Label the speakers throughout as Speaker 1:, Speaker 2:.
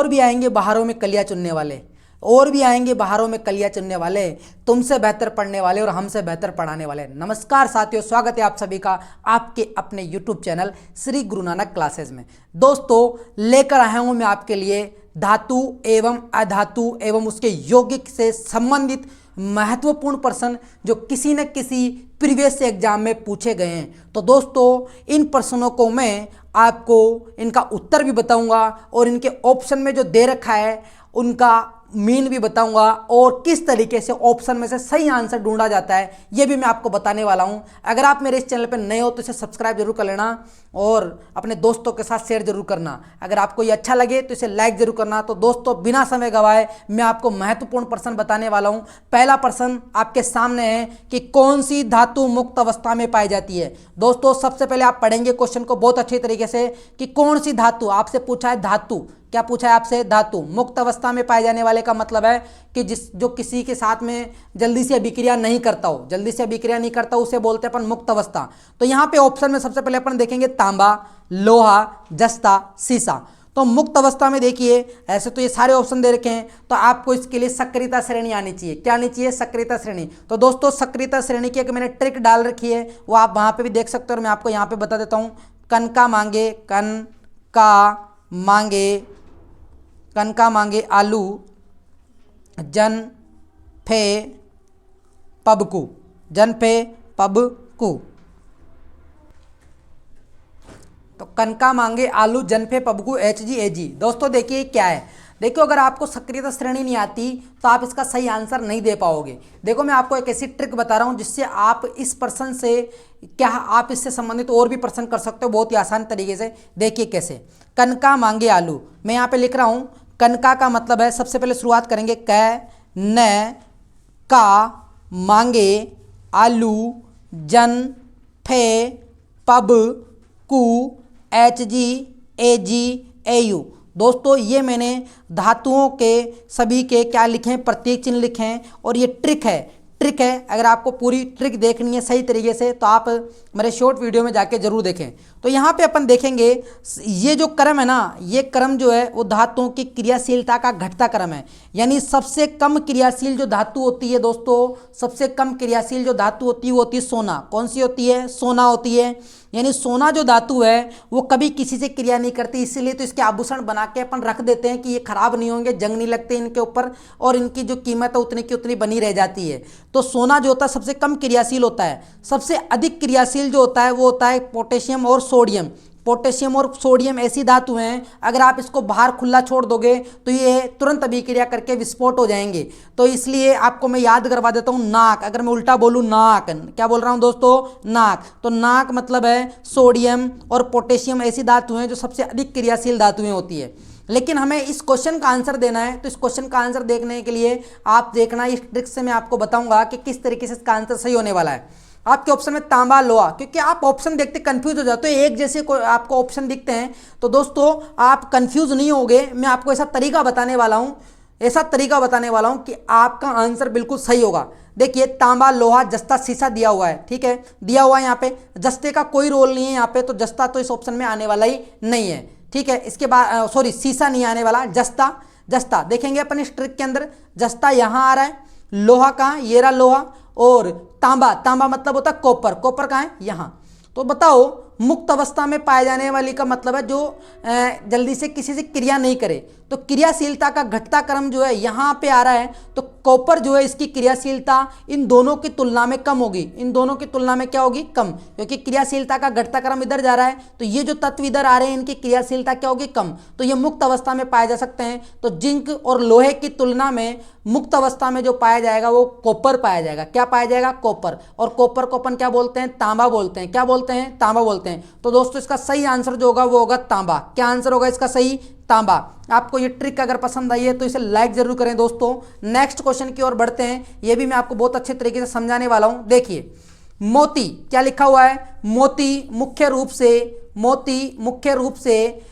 Speaker 1: और भी आएंगे बहारों में कलियां चुनने वाले, और भी आएंगे बहारों में कलियां चुनने वाले, तुमसे बेहतर पढ़ने वाले और हमसे बेहतर पढ़ाने वाले। नमस्कार साथियों, स्वागत है आप सभी का आपके अपने YouTube channel Shri Guru Nanak classes में। दोस्तों लेकर आया हूं मैं आपके लिए धातु एवं अधातु एवं उसके यौगिक से संबंधित महत्वपूर्ण प्रश्न जो किसी न किसी प्रीवियस एग्जाम में पूछे गए हैं। तो दोस्तों इन प्रश्नों को मैं आपको इनका उत्तर भी बताऊंगा और इनके ऑप्शन में जो दे रखा है उनका मीन भी बताऊंगा और किस तरीके से ऑप्शन में से सही आंसर ढूंढा जाता है ये भी मैं आपको बताने वाला हूं। अगर आप मेरे इस चैनल पर नए हो तो इसे सब्सक्राइब जरूर कर लेना और अपने दोस्तों के साथ शेयर जरूर करना। अगर आपको ये अच्छा लगे तो इसे लाइक जरूर करना। तो दोस्तों बिना समय गवाए मैं आपको महत्वपूर्ण प्रश्न बताने वाला हूं। पहला प्रश्न आपके सामने है कि कौन सी धातु मुक्त अवस्था में पाई जाती है। दोस्तों सबसे पहले आप पढ़ेंगे क्वेश्चन को बहुत अच्छे तरीके से कि कौन सी धातु, आपसे पूछा है धातु, क्या पूछा है आपसे, धातु मुक्त अवस्था में पाए जाने वाले का मतलब है कि जो किसी के साथ में जल्दी से अभिक्रिया नहीं करता हो, जल्दी से अभिक्रिया नहीं करता उसे बोलते हैं अपन मुक्त अवस्था। तो यहाँ पे ऑप्शन में सबसे पहले अपन देखेंगे तांबा, लोहा, जस्ता, सीसा। तो मुक्त अवस्था में देखिए ऐसे तो ये सारे ऑप्शन दे रखे हैं, तो आपको इसके लिए सक्रियता श्रेणी आनी चाहिए। क्या आनी चाहिए? सक्रियता श्रेणी। तो दोस्तों सक्रियता श्रेणी की एक मैंने ट्रिक डाल रखी है, वो आप वहाँ पे भी देख सकते हो और मैं आपको यहाँ पे बता देता हूँ। कन का मांगे, कन का मांगे, कन का मांगे आलू, जन फे पबकू, जन फे पबकू। तो कन का मांगे आलू, जन फे पबकू, HG। दोस्तों देखिए क्या है, देखो अगर आपको सक्रियता श्रेणी नहीं आती तो आप इसका सही आंसर नहीं दे पाओगे। देखो मैं आपको एक ऐसी ट्रिक बता रहा हूं जिससे आप इस प्रश्न से क्या आप इससे संबंधित और भी प्रश्न कर सकते हो बहुत ही आसान तरीके से। देखिए कैसे, कन का मांगे आलू, मैं यहाँ पे लिख रहा हूँ कनका का मतलब है, सबसे पहले शुरुआत करेंगे क न का मांगे आलू, जन फे पब कु, HG, AU। दोस्तों ये मैंने धातुओं के सभी के क्या लिखे हैं, प्रतीक चिन्ह लिखे हैं और ये ट्रिक है। अगर आपको पूरी ट्रिक देखनी है सही तरीके से तो आप मेरे शॉर्ट वीडियो में जाके जरूर देखें। तो यहाँ पे अपन देखेंगे ये जो क्रम है ना, ये क्रम जो है वो धातुओं की क्रियाशीलता का घटता क्रम है। यानी सबसे कम क्रियाशील जो धातु होती है दोस्तों, सबसे कम क्रियाशील जो धातु होती है वो होती है सोना। कौन सी होती है? सोना होती है। यानी सोना जो धातु है वो कभी किसी से क्रिया नहीं करती, इसीलिए तो इसके आभूषण बना के अपन रख देते हैं कि ये खराब नहीं होंगे, जंग नहीं लगते इनके ऊपर और इनकी जो कीमत है उतनी की उतनी बनी रह जाती है। तो सोना जो होता है सबसे कम क्रियाशील होता है। सबसे अधिक क्रियाशील जो होता है वो होता है पोटेशियम और सोडियम। पोटेशियम और सोडियम ऐसी धातु हैं अगर आप इसको बाहर खुला छोड़ दोगे तो ये तुरंत अभिक्रिया करके विस्फोट हो जाएंगे। तो इसलिए आपको मैं याद करवा देता हूँ नाक, अगर मैं उल्टा बोलूँ नाक, क्या बोल रहा हूँ दोस्तों? नाक। तो नाक मतलब है सोडियम और पोटेशियम ऐसी धातु हैं जो सबसे अधिक क्रियाशील धातुएं होती है। लेकिन हमें इस क्वेश्चन का आंसर देना है, तो इस क्वेश्चन का आंसर देखने के लिए आप देखना, इस ट्रिक से मैं आपको बताऊंगा कि किस तरीके से इसका आंसर सही होने वाला है। आपके ऑप्शन में तांबा, लोहा, क्योंकि आप ऑप्शन देखते कंफ्यूज हो जाते हो, एक जैसे आपको ऑप्शन दिखते हैं तो दोस्तों आप कंफ्यूज नहीं होगे। मैं आपको ऐसा तरीका बताने वाला हूं, ऐसा तरीका बताने वाला हूं कि आपका आंसर बिल्कुल सही होगा। देखिए तांबा, लोहा, जस्ता, सीसा दिया हुआ है, ठीक है, दिया हुआ है यहाँ पे। जस्ते का कोई रोल नहीं है यहाँ पे, तो जस्ता तो इस ऑप्शन में आने वाला ही नहीं है, ठीक है। इसके बाद सॉरी सीसा नहीं आने वाला, जस्ता देखेंगे अपन इस ट्रिक के अंदर। जस्ता यहाँ आ रहा है, लोहा कहाँ, ये रहा लोहा, और तांबा मतलब होता है कॉपर, कॉपर कहाँ है? यहाँ। तो बताओ मुक्त अवस्था में पाए जाने वाली का मतलब है जो जल्दी से किसी से क्रिया नहीं करे। तो क्रियाशीलता का घटता क्रम जो है यहाँ पे आ रहा है, तो कॉपर जो है इसकी क्रियाशीलता इन दोनों की तुलना में कम होगी। इन दोनों की तुलना में क्या होगी? कम, क्योंकि क्रियाशीलता का घटता क्रम इधर जा रहा है, तो ये जो तत्व इधर आ रहे हैं इनकी क्रियाशीलता क्या होगी? कम। तो ये मुक्त अवस्था में पाए जा सकते हैं। तो जिंक और लोहे की तुलना में मुक्त अवस्था में जो पाया जाएगा वो कॉपर पाया जाएगा। क्या पाया जाएगा? कॉपर। और कॉपर को अपन क्या बोलते हैं? तांबा बोलते हैं। क्या बोलते हैं? तांबा बोलते हैं। तो दोस्तों इसका सही आंसर जो होगा वो होगा तांबा। क्या आंसर होगा इसका सही? तांबा। आपको ये ट्रिक अगर पसंद आई है तो इसे लाइक जरूर करें दोस्तों। नेक्स्ट क्वेश्चन की ओर बढ़ते हैं, ये भी मैं आपको बहुत अच्छे तरीके से समझाने वाला हूं। देखिए मोती, क्या लिखा हुआ है? मोती मुख्य रूप से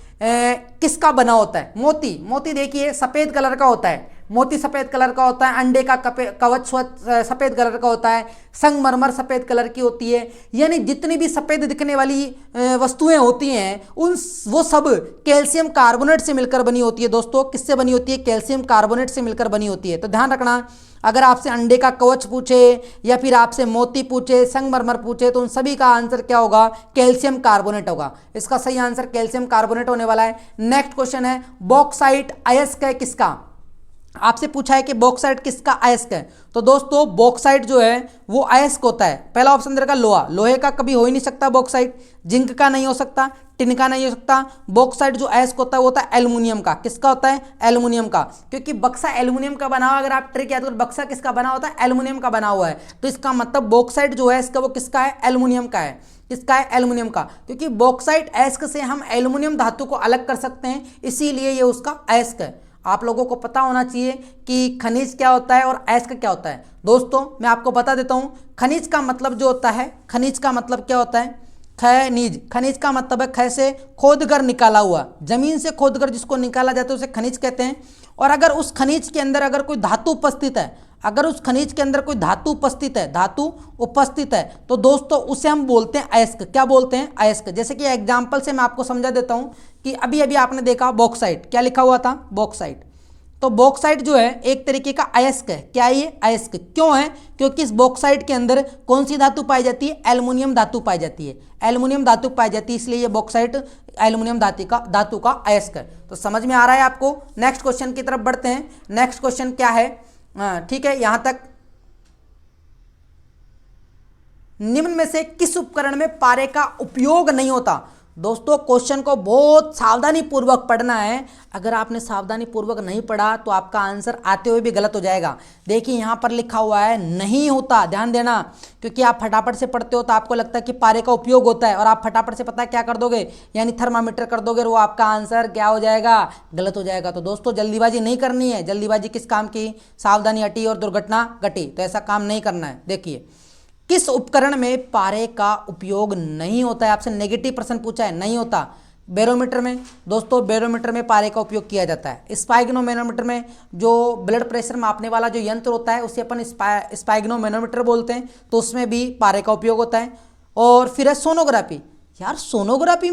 Speaker 1: किसका बना होता है? मोती देखिए सफेद कलर का होता है, मोती सफेद कलर का होता है, अंडे का कवच सफेद कलर का होता है, संगमरमर सफेद कलर की होती है। यानी जितनी भी सफेद दिखने वाली वस्तुएं होती हैं वो सब कैल्शियम कार्बोनेट से मिलकर बनी होती है दोस्तों। किससे बनी होती है? कैल्शियम कार्बोनेट से मिलकर बनी होती है। तो ध्यान रखना, अगर आपसे अंडे का कवच पूछे या फिर आपसे मोती पूछे, संगमरमर पूछे, तो उन सभी का आंसर क्या होगा? कैल्शियम कार्बोनेट होगा। इसका सही आंसर कैल्शियम कार्बोनेट होने वाला है। नेक्स्ट क्वेश्चन है, बॉक्साइट अयस्क है किसका? आपसे पूछा है कि बॉक्साइट किसका अयस्क है। तो दोस्तों बॉक्साइट जो है वो अयस्क होता है। पहला ऑप्शन दे रखा लोहा, लोहे का कभी हो ही नहीं सकता बॉक्साइट, जिंक का नहीं हो सकता, टिन का नहीं हो सकता। बॉक्साइट जो अयस्क होता है वो होता है एल्युमिनियम का। किसका होता है? एल्युमिनियम का, क्योंकि बक्सा एल्युमिनियम का बना हुआ। अगर आप ट्रिक याद करो, बक्सा किसका बना होता है? एल्युमिनियम का बना हुआ है। तो इसका मतलब बॉक्साइट जो है इसका वो किसका है? एल्युमिनियम का है। किसका है? एल्युमिनियम का, क्योंकि बॉक्साइट अयस्क से हम एल्युमिनियम धातु को अलग कर सकते हैं, इसीलिए ये उसका अयस्क है। आप लोगों को पता होना चाहिए कि खनिज क्या होता है और अयस्क क्या होता है। दोस्तों मैं आपको बता देता हूँ, खनिज का मतलब जो होता है, खनिज का मतलब क्या होता है? खनिज, खनिज का मतलब है ख से खोदकर निकाला हुआ, जमीन से खोदकर जिसको निकाला जाता है उसे खनिज कहते हैं। और अगर उस खनिज के अंदर अगर कोई धातु उपस्थित है, अगर उस खनिज के अंदर कोई धातु उपस्थित है, धातु उपस्थित है, तो दोस्तों उसे हम बोलते हैं अयस्क। क्या बोलते हैं? अयस्क। जैसे कि एग्जांपल से मैं आपको समझा देता हूं कि अभी अभी आपने देखा बॉक्साइट, क्या लिखा हुआ था? बॉक्साइट। तो बॉक्साइट जो है एक तरीके का अयस्क है। क्या ये अयस्क क्यों है? क्योंकि इस बॉक्साइट के अंदर कौन सी धातु पाई जाती है? एल्युमिनियम धातु पाई जाती है। एल्युमिनियम धातु पाई जाती है, इसलिए ये बॉक्साइट एल्युमिनियम धातु का अयस्क है। तो समझ में आ रहा है आपको? नेक्स्ट क्वेश्चन की तरफ बढ़ते हैं। नेक्स्ट क्वेश्चन क्या है? ठीक है, यहां तक निम्न में से किस उपकरण में पारे का उपयोग नहीं होता? दोस्तों क्वेश्चन को बहुत सावधानी पूर्वक पढ़ना है। अगर आपने सावधानी पूर्वक नहीं पढ़ा तो आपका आंसर आते हुए भी गलत हो जाएगा। देखिए यहां पर लिखा हुआ है नहीं होता, ध्यान देना, क्योंकि आप फटाफट से पढ़ते हो तो आपको लगता है कि पारे का उपयोग होता है और आप फटाफट से पता है क्या कर दोगे, यानी थर्मामीटर कर दोगे, और वो आपका आंसर क्या हो जाएगा? गलत हो जाएगा। तो दोस्तों जल्दीबाजी नहीं करनी है। जल्दीबाजी किस काम की? सावधानी हटी और दुर्घटना घटी। तो ऐसा काम नहीं करना है। देखिए किस उपकरण में पारे का उपयोग नहीं होता है? आपसे नेगेटिव प्रश्न पूछा है, नहीं होता। बैरोमीटर में, दोस्तों बैरोमीटर में पारे का उपयोग किया जाता है। स्पाइग्नोमेनोमीटर में, जो ब्लड प्रेशर मापने वाला जो यंत्र होता है उसे अपन स्पाइग्नोमेनोमीटर बोलते हैं, तो उसमें भी पारे का उपयोग होता है। और फिर है सोनोग्राफी। यार सोनोग्राफी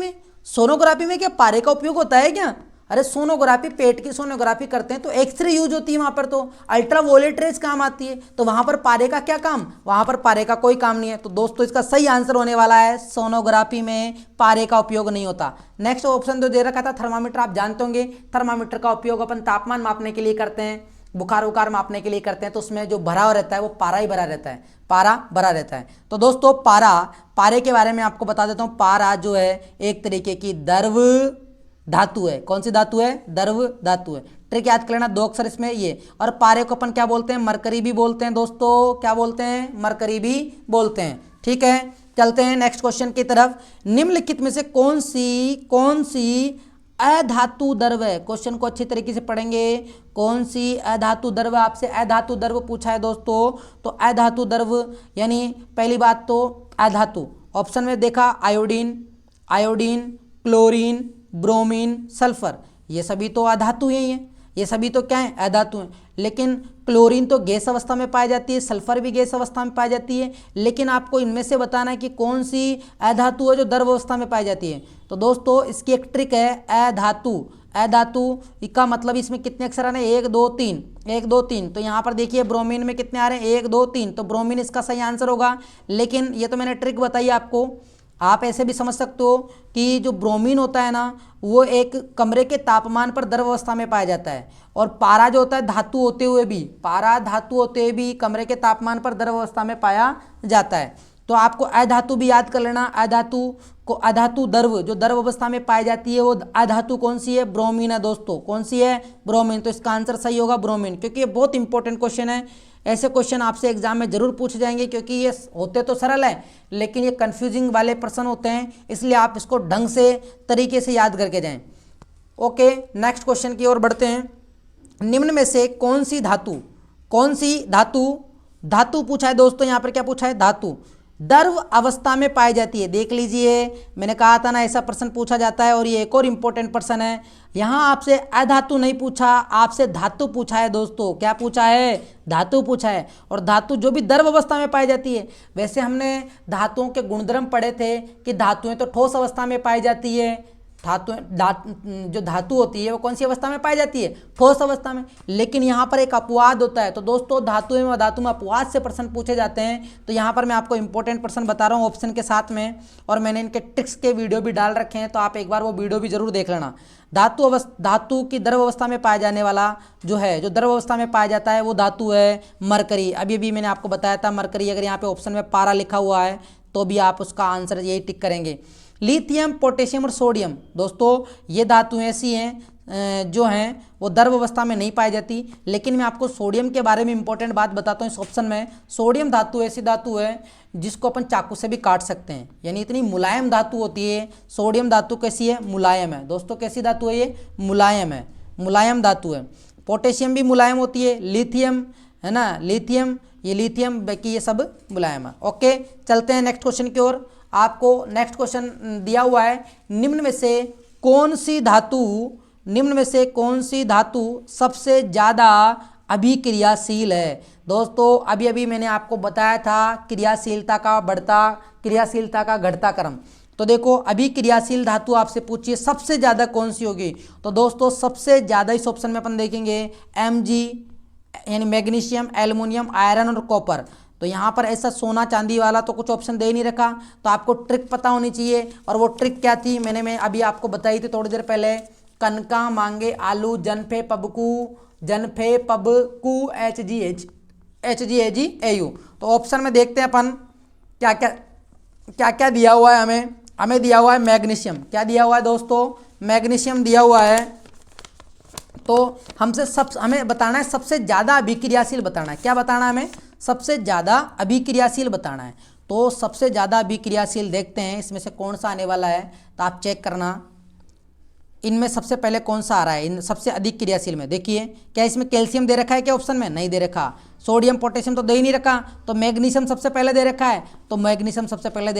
Speaker 1: में क्या पारे का उपयोग होता है क्या? अरे सोनोग्राफी, पेट की सोनोग्राफी करते हैं तो एक्सरे यूज होती है वहां पर, तो अल्ट्रावोलेट रेज काम आती है, तो वहां पर पारे का क्या काम? वहां पर पारे का कोई काम नहीं है। तो दोस्तों इसका सही आंसर होने वाला है सोनोग्राफी में पारे का उपयोग नहीं होता। नेक्स्ट ऑप्शन जो दे रखा था थर्मामीटर, आप जानते होंगे थर्मामीटर का उपयोग अपन तापमान मापने के लिए करते हैं, बुखार उखार मापने के लिए करते हैं, तो उसमें जो भरा रहता है वो पारा ही भरा रहता है, पारा भरा रहता है। तो दोस्तों पारे के बारे में आपको बता देता हूं। पारा जो है एक तरीके की द्रव धातु है। कौन सी धातु है? द्रव धातु है। ट्रिक याद कर लेना, 2 अक्षर इसमें ये। और पारे को अपन क्या बोलते हैं? मरकरी भी बोलते हैं दोस्तों। क्या बोलते हैं? मरकरी भी बोलते हैं। ठीक है, चलते हैं नेक्स्ट क्वेश्चन की तरफ। निम्नलिखित में से कौन सी अधातु द्रव है? क्वेश्चन को अच्छी तरीके से पढ़ेंगे। कौन सी अधातु द्रव? आपसे अधातु द्रव पूछा है दोस्तों, तो अधातु द्रव यानी पहली बात तो अधातु, ऑप्शन में देखा आयोडीन, क्लोरीन, ब्रोमीन, सल्फर, ये सभी तो अधातु ही हैं। ये सभी तो क्या है? अधातु हैं। लेकिन क्लोरीन तो गैस अवस्था में पाई जाती है, सल्फर भी गैस अवस्था में पाई जाती है। लेकिन आपको इनमें से बताना है कि कौन सी अधातु है जो द्रव अवस्था में पाई जाती है। तो दोस्तों इसकी एक ट्रिक है, अधातु का मतलब इसमें कितने अक्षर आ रहे हैं? 1 2 3। तो यहाँ पर देखिए ब्रोमीन में कितने आ रहे हैं? 1 2 3। तो ब्रोमीन इसका सही आंसर होगा। लेकिन ये तो मैंने ट्रिक बताई आपको, आप ऐसे भी समझ सकते हो कि जो ब्रोमीन होता है ना, वो एक कमरे के तापमान पर द्रव अवस्था में पाया जाता है, और पारा जो होता है धातु होते हुए भी कमरे के तापमान पर द्रव अवस्था में पाया जाता है। तो आपको अधातु भी याद कर लेना। अधातु द्रव जो द्रव अवस्था में पाई जाती है वो अधातु कौन सी है? ब्रोमीन है दोस्तों। कौन सी है? ब्रोमीन। तो इसका आंसर सही होगा ब्रोमीन, क्योंकि ये बहुत इंपॉर्टेंट क्वेश्चन है। ऐसे क्वेश्चन आपसे एग्जाम में जरूर पूछे जाएंगे, क्योंकि ये होते तो सरल है लेकिन ये कंफ्यूजिंग वाले प्रश्न होते हैं, इसलिए आप इसको ढंग से तरीके से याद करके जाएं। ओके, नेक्स्ट क्वेश्चन की ओर बढ़ते हैं। निम्न में से कौन सी धातु पूछा है दोस्तों, यहाँ पर क्या पूछा है? धातु। द्रव अवस्था में पाई जाती है। देख लीजिए, मैंने कहा था ना ऐसा प्रश्न पूछा जाता है। और ये एक और इम्पोर्टेंट प्रश्न है, यहाँ आपसे अधातु नहीं पूछा, आपसे धातु पूछा है दोस्तों। क्या पूछा है? धातु पूछा है। और धातु जो भी द्रव अवस्था में पाई जाती है, वैसे हमने धातुओं के गुणधर्म पढ़े थे कि धातुएं तो ठोस अवस्था में पाई जाती है। जो धातु होती है वो कौन सी अवस्था में पाई जाती है? ठोस अवस्था में। लेकिन यहाँ पर एक अपवाद होता है। तो दोस्तों धातु एवं अधातु में अपवाद से प्रश्न पूछे जाते हैं। तो यहाँ पर मैं आपको इंपॉर्टेंट प्रश्न बता रहा हूँ ऑप्शन के साथ में, और मैंने इनके ट्रिक्स के वीडियो भी डाल रखे हैं, तो आप एक बार वो वीडियो भी जरूर देख लेना। धातु की द्रव अवस्था में पाया जाने वाला जो द्रव अवस्था में पाया जाता है वो धातु है मरकरी। अभी मैंने आपको बताया था मरकरी। अगर यहाँ पे ऑप्शन में पारा लिखा हुआ है तो भी आप उसका आंसर यही टिक करेंगे। लिथियम, पोटेशियम और सोडियम, दोस्तों ये धातुएं ऐसी हैं जो हैं वो द्रव अवस्था में नहीं पाई जाती। लेकिन मैं आपको सोडियम के बारे में इंपॉर्टेंट बात बताता हूँ इस ऑप्शन में। सोडियम धातु ऐसी धातु है जिसको अपन चाकू से भी काट सकते हैं, यानी इतनी मुलायम धातु होती है। सोडियम धातु कैसी है? मुलायम है दोस्तों। कैसी धातु है ये? मुलायम है, मुलायम धातु है। पोटेशियम भी मुलायम होती है, लिथियम है ना, लिथियम बाकी ये सब मुलायम है। ओके, चलते हैं नेक्स्ट क्वेश्चन की ओर। आपको नेक्स्ट क्वेश्चन दिया हुआ है, निम्न में से कौन सी धातु सबसे ज़्यादा अभिक्रियाशील है? दोस्तों अभी मैंने आपको बताया था क्रियाशीलता का घटता क्रम। तो देखो अभिक्रियाशील धातु आपसे पूछिए सबसे ज़्यादा कौन सी होगी? तो दोस्तों सबसे ज़्यादा इस ऑप्शन में अपन देखेंगे Mg यानी मैग्नीशियम, एल्युमिनियम, आयरन और कॉपर। तो यहाँ पर ऐसा सोना चांदी वाला तो कुछ ऑप्शन दे ही नहीं रखा। तो आपको ट्रिक पता होनी चाहिए, और वो ट्रिक क्या थी मैं अभी आपको बताई थी थोड़ी देर पहले। कनका, मांगे, आलू, जनफे, पबकू, HgAg, तो ऑप्शन में देखते हैं अपन क्या क्या दिया हुआ है। हमें दिया हुआ है मैग्नीशियम। क्या दिया हुआ है दोस्तों? मैग्नीशियम दिया हुआ है। तो हमें बताना है सबसे ज़्यादा अभिक्रियाशील बताना है। क्या बताना है हमें? सबसे ज़्यादा अभिक्रियाशील बताना है। तो सबसे ज़्यादा अभिक्रियाशील देखते हैं इसमें से कौन सा आने वाला है, तो आप चेक करना इनमें सबसे पहले कौन सा आ रहा है। इन सबसे अधिक क्रियाशील में देखिए, क्या इसमें कैल्शियम दे रखा है? क्या ऑप्शन में नहीं दे रखा। सोडियम, पोटेशियम तो दे ही नहीं रखा। तो मैग्नीशियम सबसे पहले दे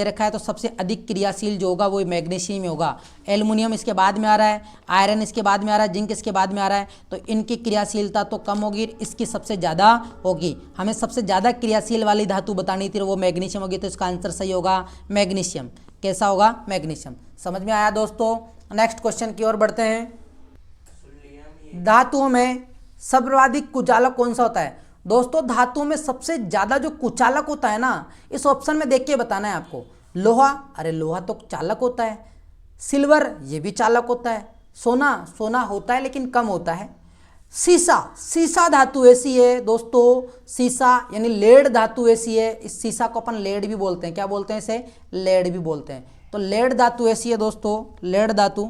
Speaker 1: रखा है, तो सबसे अधिक क्रियाशील जो होगा वो मैग्नीशियम ही होगा। एल्युमिनियम इसके बाद में आ रहा है, आयरन इसके बाद में आ रहा है, जिंक इसके बाद में आ रहा है। तो इनकी क्रियाशीलता तो कम होगी, इसकी सबसे ज़्यादा होगी। हमें सबसे ज़्यादा क्रियाशील वाली धातु बतानी थी, वो मैग्नीशियम होगी। तो इसका आंसर सही होगा मैग्नीशियम। कैसा होगा? मैग्नीशियम। समझ में आया दोस्तों? नेक्स्ट क्वेश्चन की ओर बढ़ते हैं। धातुओं में सर्वाधिक कुचालक कौन सा होता है? दोस्तों धातुओं में सबसे ज्यादा जो कुचालक होता है ना, इस ऑप्शन में देख के बताना है आपको। लोहा, अरे लोहा तो चालक होता है। सिल्वर, ये भी चालक होता है। सोना होता है लेकिन कम होता है। सीसा धातु ऐसी है दोस्तों, सीसा यानी लेड धातु ऐसी है। इस सीसा को अपन लेड भी बोलते हैं। क्या बोलते हैं इसे? लेड भी बोलते हैं। तो लेड धातु ऐसी है दोस्तों, लेड धातु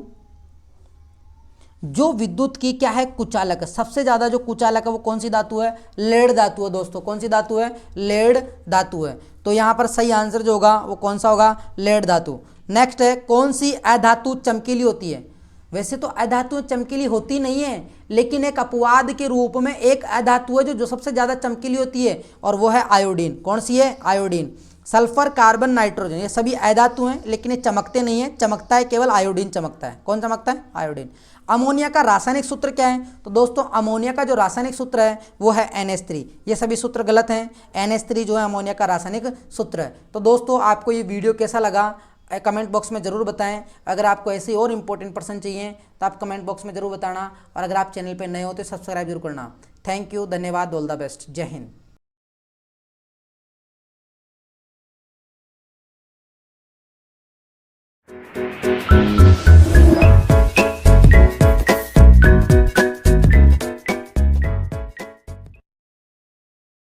Speaker 1: जो विद्युत की क्या है? कुचालक है। सबसे ज्यादा जो कुचालक है वो कौन सी धातु है? लेड धातु है दोस्तों। कौन सी धातु है? लेड धातु है। तो यहां पर सही आंसर जो होगा वो कौन सा होगा? लेड धातु। नेक्स्ट है, कौन सी अधातु चमकीली होती है? वैसे तो अधातु चमकीली होती नहीं है, लेकिन एक अपवाद के रूप में एक अधातु है जो सबसे ज्यादा चमकीली होती है, और वो है आयोडीन। कौन सी है? आयोडीन। सल्फर, कार्बन, नाइट्रोजन, ये सभी अधातु हैं, लेकिन ये चमकते नहीं है। चमकता है केवल आयोडीन चमकता है। कौन चमकता है? आयोडीन। अमोनिया का रासायनिक सूत्र क्या है? तो दोस्तों अमोनिया का जो रासायनिक सूत्र है वो है NH3। ये सभी सूत्र गलत हैं। NH3 जो है अमोनिया का रासायनिक सूत्र है। तो दोस्तों आपको ये वीडियो कैसा लगा कमेंट बॉक्स में ज़रूर बताएं। अगर आपको ऐसे और इंपॉर्टेंट प्रश्न चाहिए तो आप कमेंट बॉक्स में ज़रूर बताना, और अगर आप चैनल पर नए हो तो सब्सक्राइब जरूर करना। थैंक यू, धन्यवाद, ऑल द बेस्ट, जय हिंद।